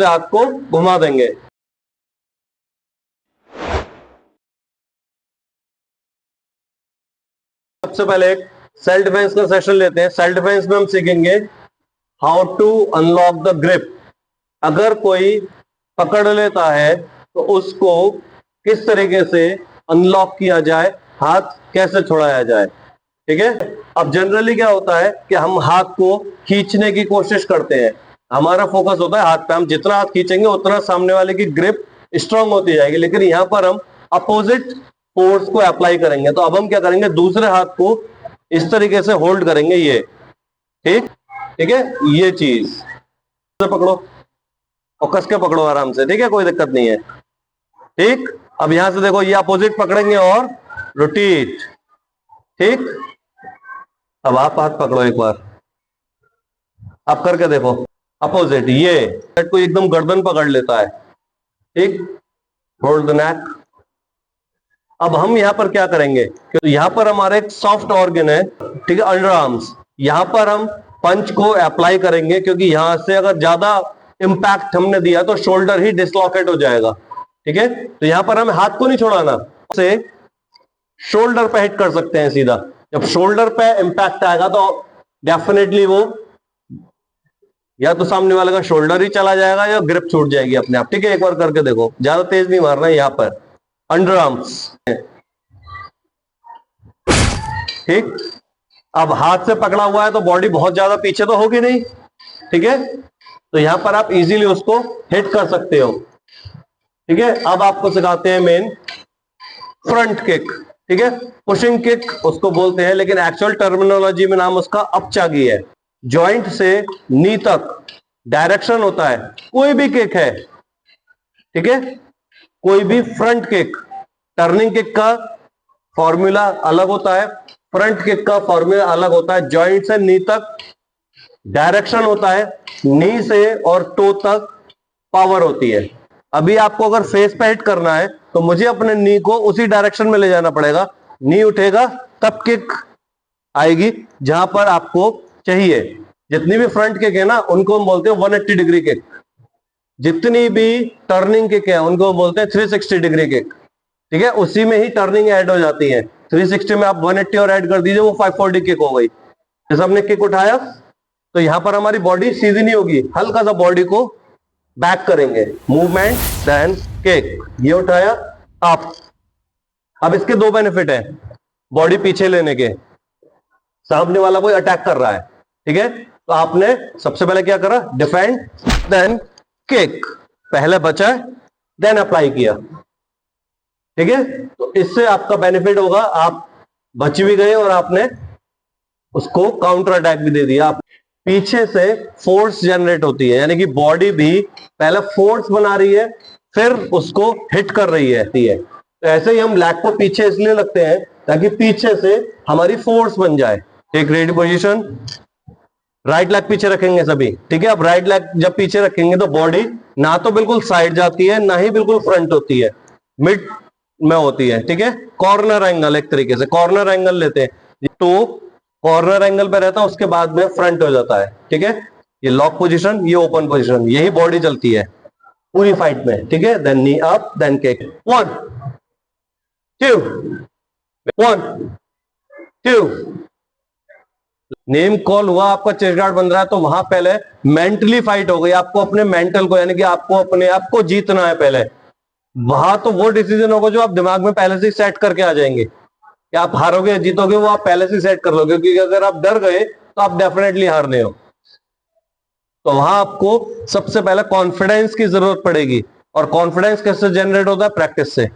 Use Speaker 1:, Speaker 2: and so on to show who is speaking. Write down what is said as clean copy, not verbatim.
Speaker 1: हाथ को घुमा देंगे। सबसे पहले एक सेल्फ डिफेंस का सेशन लेते हैं। सेल्फ डिफेंस में हम सीखेंगे how to unlock the grip. अगर कोई पकड़ लेता है तो उसको किस तरीके से अनलॉक किया जाए, हाथ कैसे छुड़ाया जाए। ठीक है। अब जनरली क्या होता है कि हम हाथ को खींचने की कोशिश करते हैं, हमारा फोकस होता है हाथ पे, हम जितना हाथ खींचेंगे उतना सामने वाले की ग्रिप स्ट्रांग होती जाएगी। लेकिन यहां पर हम अपोजिट फोर्स को अप्लाई करेंगे। तो अब हम क्या करेंगे, दूसरे हाथ को इस तरीके से होल्ड करेंगे, ये ठीक ठीक है, ये चीज पकड़ो और कस के पकड़ो आराम से, ठीक है, कोई दिक्कत नहीं है। ठीक, अब यहां से देखो, ये अपोजिट पकड़ेंगे और रोटेट। ठीक, अब आप हाथ पकड़ो एक बार, आप करके देखो अपोजिट, ये को एकदम गर्दन पकड़ लेता है। ठीक, होल्ड द नेक। अब हम यहां पर क्या करेंगे, क्योंकि यहां पर हमारा एक सॉफ्ट ऑर्गन है, ठीक है, अंडर आर्म्स। यहां पर हम पंच को अप्लाई करेंगे, क्योंकि यहां से अगर ज्यादा इंपैक्ट हमने दिया तो शोल्डर ही डिसलोकेट हो जाएगा। ठीक है, तो यहां पर हमें हाथ को नहीं छोड़ाना, से शोल्डर पे हिट कर सकते हैं सीधा। जब शोल्डर पे इंपैक्ट आएगा तो डेफिनेटली वो या तो सामने वाले का शोल्डर ही चला जाएगा या ग्रिप छूट जाएगी अपने आप। ठीक है, एक बार करके देखो, ज्यादा तेज नहीं मारना है यहां पर, अंडर आर्म्स। ठीक, अब हाथ से पकड़ा हुआ है तो बॉडी बहुत ज्यादा पीछे तो होगी नहीं। ठीक है, तो यहां पर आप इजीली उसको हिट कर सकते हो। ठीक है, अब आपको सिखाते हैं मेन फ्रंट किक। ठीक है, पुशिंग किक उसको बोलते हैं, लेकिन एक्चुअल टर्मिनोलॉजी में नाम उसका अपचागी है। जॉइंट से नी तक डायरेक्शन होता है, कोई भी किक है। ठीक है, कोई भी फ्रंट किक, टर्निंग किक का फॉर्मूला अलग होता है, फ्रंट किक का फॉर्मूला अलग होता है। जॉइंट से नी तक डायरेक्शन होता है, नी से और टो तक पावर होती है। अभी आपको अगर फेस पे हिट करना है तो मुझे अपने नी को उसी डायरेक्शन में ले जाना पड़ेगा। नी उठेगा तब किक आएगी जहां पर आपको चाहिए। जितनी भी फ्रंट किक है ना, उनको हम बोलते हैं 180 डिग्री किक। जितनी भी टर्निंग किक है उनको बोलते हैं 360 डिग्री किक। ठीक है, उसी में ही टर्निंग ऐड हो जाती है। 360 में आप 180 और ऐड कर दीजिए, वो 540 किक हो गई। जैसे हमने किक उठाया तो यहां पर हमारी बॉडी सीधी नहीं होगी, हल्का सा बॉडी को बैक करेंगे, मूवमेंट देन किक। ये उठाया अप। अब इसके दो बेनिफिट है बॉडी पीछे लेने के। सामने वाला कोई अटैक कर रहा है, ठीक है, तो आपने सबसे पहले क्या करा, डिफेंड देन किक, पहले बचा देन अप्लाई किया। ठीक है, तो इससे आपका बेनिफिट होगा, आप बच भी गए और आपने उसको काउंटर अटैक भी दे दिया। आप पीछे से फोर्स जनरेट होती है, यानी कि बॉडी भी पहले फोर्स बना रही है फिर उसको हिट कर रही है। तो ऐसे ही हम लेग को पीछे इसलिए लगते हैं ताकि पीछे से हमारी फोर्स बन जाए। एक रेडी पोजीशन, राइट लेग पीछे रखेंगे सभी। ठीक है, अब राइट लेग जब पीछे रखेंगे तो बॉडी ना तो बिल्कुल साइड जाती है ना ही बिल्कुल फ्रंट होती है, मिड में होती है। ठीक है, कॉर्नर एंगल, एक तरीके से कॉर्नर एंगल लेते हैं तो कॉर्नर एंगल पे रहता है, उसके बाद में फ्रंट हो जाता है। ठीक है, ये लॉक पोजीशन, ये ओपन पोजीशन, यही बॉडी चलती है पूरी फाइट में। ठीक है, then knee up then kick, 1 2 1 2। Name call हुआ, आपका चेस्ट गार्ड बन रहा है, तो वहां पहले मेंटली फाइट हो गई। आपको अपने मेंटल को, यानी कि आपको अपने आप को जीतना है पहले। वहां तो वो डिसीजन होगा जो आप दिमाग में पहले से सेट करके आ जाएंगे कि आप हारोगे जीतोगे, वो आप पहले से सेट कर लोगे। क्योंकि अगर आप डर गए तो आप डेफिनेटली हारने हो। तो वहां आपको सबसे पहले कॉन्फिडेंस की जरूरत पड़ेगी, और कॉन्फिडेंस कैसे जनरेट होता है, प्रैक्टिस से।